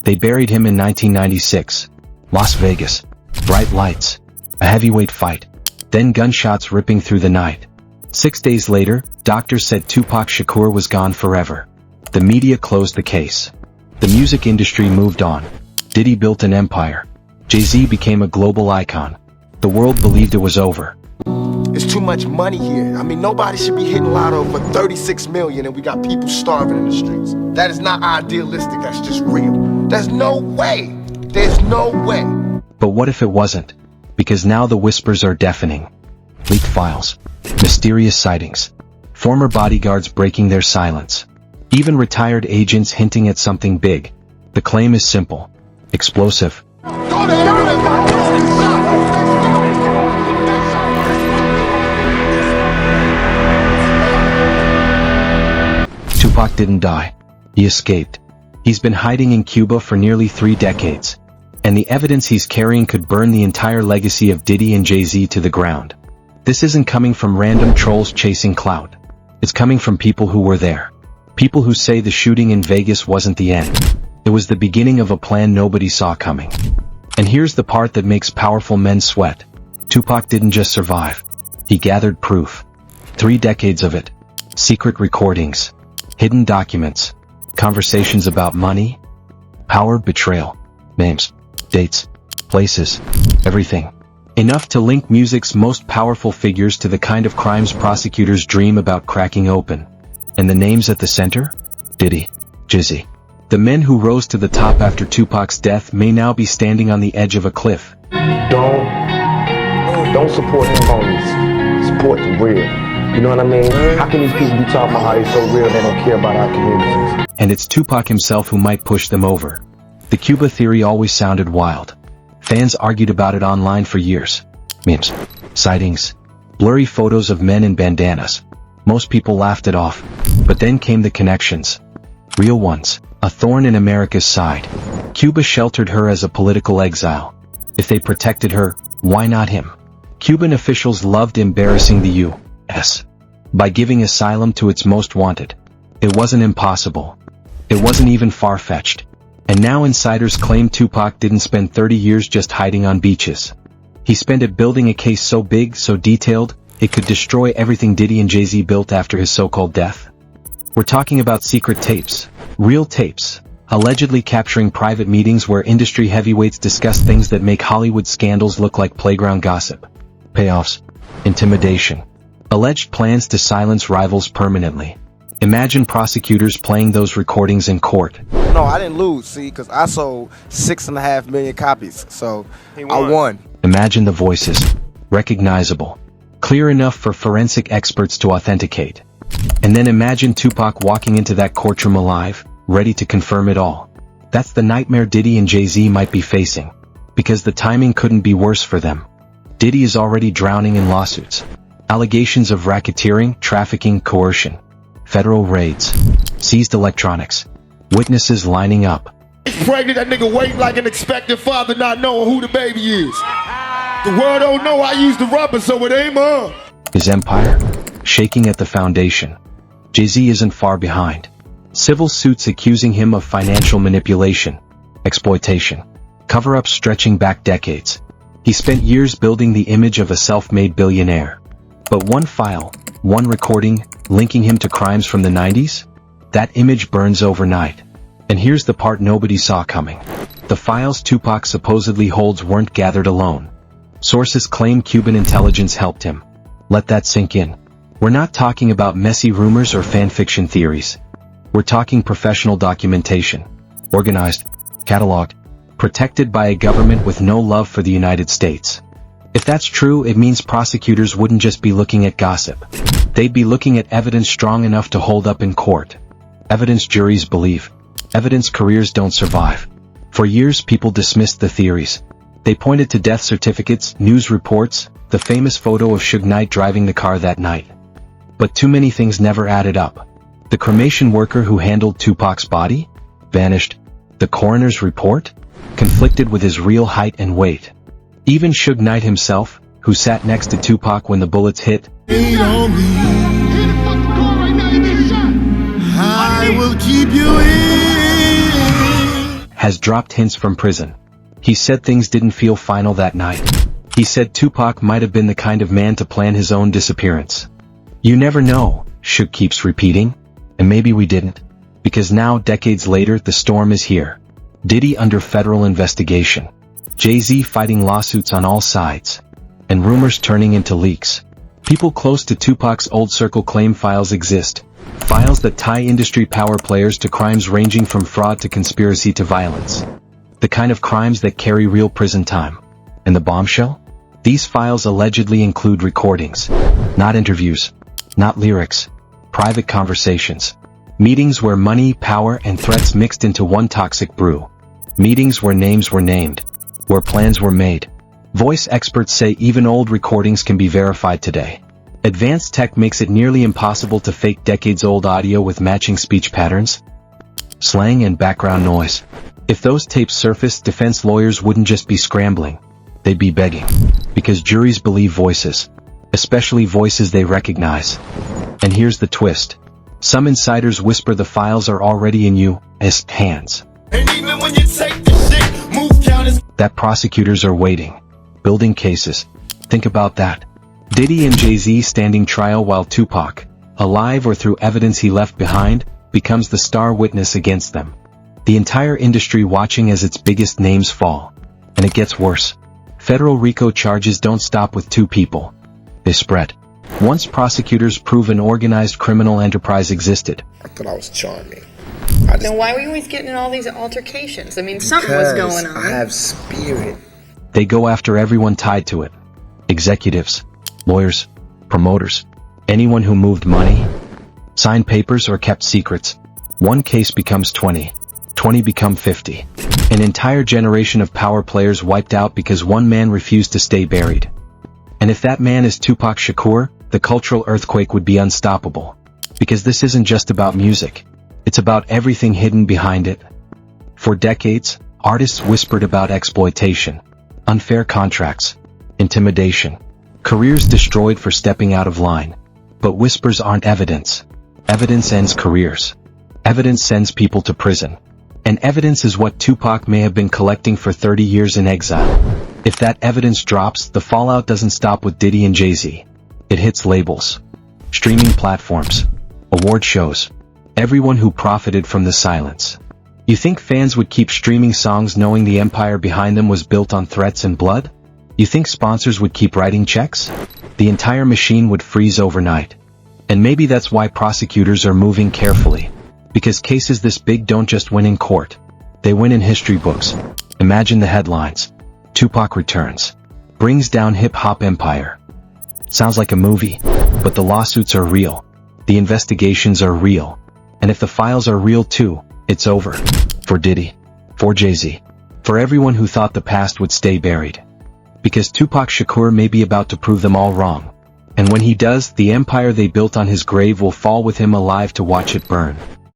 They buried him in 1996. Las Vegas. Bright lights. A heavyweight fight. Then gunshots ripping through the night. 6 days later, doctors said Tupac Shakur was gone forever. The media closed the case. The music industry moved on. Diddy built an empire. Jay-Z became a global icon. The world believed it was over. It's too much money here. I mean, nobody should be hitting lotto for 36 million and we got people starving in the streets. That is not idealistic, that's just real. There's no way. There's no way. But what if it wasn't? Because now the whispers are deafening. Leaked files. Mysterious sightings. Former bodyguards breaking their silence. Even retired agents hinting at something big. The claim is simple. Explosive. Tupac didn't die. He escaped. He's been hiding in Cuba for nearly 3 decades. And the evidence he's carrying could burn the entire legacy of Diddy and Jay-Z to the ground. This isn't coming from random trolls chasing clout. It's coming from people who were there. People who say the shooting in Vegas wasn't the end. It was the beginning of a plan nobody saw coming. And here's the part that makes powerful men sweat. Tupac didn't just survive. He gathered proof. 3 decades of it. Secret recordings. Hidden documents. Conversations about money. Power, betrayal. Names. Dates. Places. Everything. Enough to link music's most powerful figures to the kind of crimes prosecutors dream about cracking open. And the names at the center? Diddy. Jay-Z. The men who rose to the top after Tupac's death may now be standing on the edge of a cliff. Don't support them homies. Support the real. You know what I mean? How can these people be talking about how they're so real they don't care about our communities? And it's Tupac himself who might push them over. The Cuba theory always sounded wild. Fans argued about it online for years. Memes. Sightings. Blurry photos of men in bandanas. Most people laughed it off. But then came the connections. Real ones. A thorn in America's side. Cuba sheltered her as a political exile. If they protected her, why not him? Cuban officials loved embarrassing the U.S. by giving asylum to its most wanted. It wasn't impossible. It wasn't even far-fetched. And now insiders claim Tupac didn't spend 30 years just hiding on beaches. He spent it building a case so big, so detailed, it could destroy everything Diddy and Jay-Z built after his so-called death. We're talking about secret tapes. Real tapes. Allegedly capturing private meetings where industry heavyweights discuss things that make Hollywood scandals look like playground gossip. Payoffs. Intimidation. Alleged plans to silence rivals permanently. Imagine prosecutors playing those recordings in court. No, I didn't lose, see, because I sold 6.5 million copies, so I won. Imagine the voices. Recognizable. Clear enough for forensic experts to authenticate. And then imagine Tupac walking into that courtroom alive, ready to confirm it all. That's the nightmare Diddy and Jay-Z might be facing. Because the timing couldn't be worse for them. Diddy is already drowning in lawsuits. Allegations of racketeering, trafficking, coercion. Federal raids. Seized electronics. Witnesses lining up. Pregnant, that nigga waiting like an expectant father not knowing who the baby is. The world don't know I use the rubber, so it ain't mine. His empire? Shaking at the foundation. Jay-Z isn't far behind. Civil suits accusing him of financial manipulation, exploitation, cover-ups stretching back decades. He spent years building the image of a self-made billionaire. But one file, one recording, linking him to crimes from the 90s? That image burns overnight. And here's the part nobody saw coming. The files Tupac supposedly holds weren't gathered alone. Sources claim Cuban intelligence helped him. Let that sink in. We're not talking about messy rumors or fan-fiction theories. We're talking professional documentation. Organized, cataloged, protected by a government with no love for the United States. If that's true, it means prosecutors wouldn't just be looking at gossip. They'd be looking at evidence strong enough to hold up in court. Evidence juries believe. Evidence careers don't survive. For years people dismissed the theories. They pointed to death certificates, news reports, the famous photo of Suge Knight driving the car that night. But too many things never added up. The cremation worker who handled Tupac's body? Vanished. The coroner's report? Conflicted with his real height and weight. Even Suge Knight himself, who sat next to Tupac when the bullets hit, I will keep you in. has dropped hints from prison. He said things didn't feel final that night. He said Tupac might have been the kind of man to plan his own disappearance. You never know, Suge keeps repeating. And maybe we didn't. Because now, decades later, the storm is here. Diddy under federal investigation. Jay-Z fighting lawsuits on all sides. And rumors turning into leaks. People close to Tupac's old circle claim files exist. Files that tie industry power players to crimes ranging from fraud to conspiracy to violence. The kind of crimes that carry real prison time. And the bombshell? These files allegedly include recordings. Not interviews. Not lyrics. Private conversations. Meetings where money, power, and threats mixed into one toxic brew. Meetings where names were named. Where plans were made. Voice experts say even old recordings can be verified today. Advanced tech makes it nearly impossible to fake decades-old audio with matching speech patterns, slang, and background noise. If those tapes surfaced, defense lawyers wouldn't just be scrambling. They'd be begging. Because juries believe voices. Especially voices they recognize. And here's the twist. Some insiders whisper the files are already in U.S. hands. And even when you take the shit, move counters. That prosecutors are waiting. Building cases. Think about that. Diddy and Jay-Z standing trial while Tupac, alive or through evidence he left behind, becomes the star witness against them. The entire industry watching as its biggest names fall. And it gets worse. Federal RICO charges don't stop with 2 people. They spread. Once prosecutors prove an organized criminal enterprise existed. I thought I was charming. Then why were you always getting in all these altercations? I mean, something was going on. I have spirit. They go after everyone tied to it. Executives, lawyers, promoters, anyone who moved money, signed papers, or kept secrets. One case becomes 20. 20 become 50. An entire generation of power players wiped out because one man refused to stay buried. And if that man is Tupac Shakur, the cultural earthquake would be unstoppable. Because this isn't just about music. It's about everything hidden behind it. For decades, artists whispered about exploitation, unfair contracts, intimidation, careers destroyed for stepping out of line. But whispers aren't evidence. Evidence ends careers. Evidence sends people to prison. And evidence is what Tupac may have been collecting for 30 years in exile. If that evidence drops, the fallout doesn't stop with Diddy and Jay-Z. It hits labels, streaming platforms, award shows, everyone who profited from the silence. You think fans would keep streaming songs knowing the empire behind them was built on threats and blood? You think sponsors would keep writing checks? The entire machine would freeze overnight. And maybe that's why prosecutors are moving carefully. Because cases this big don't just win in court. They win in history books. Imagine the headlines. Tupac returns. Brings down hip-hop empire. Sounds like a movie. But the lawsuits are real. The investigations are real. And if the files are real too, it's over. For Diddy. For Jay-Z. For everyone who thought the past would stay buried. Because Tupac Shakur may be about to prove them all wrong. And when he does, the empire they built on his grave will fall with him alive to watch it burn.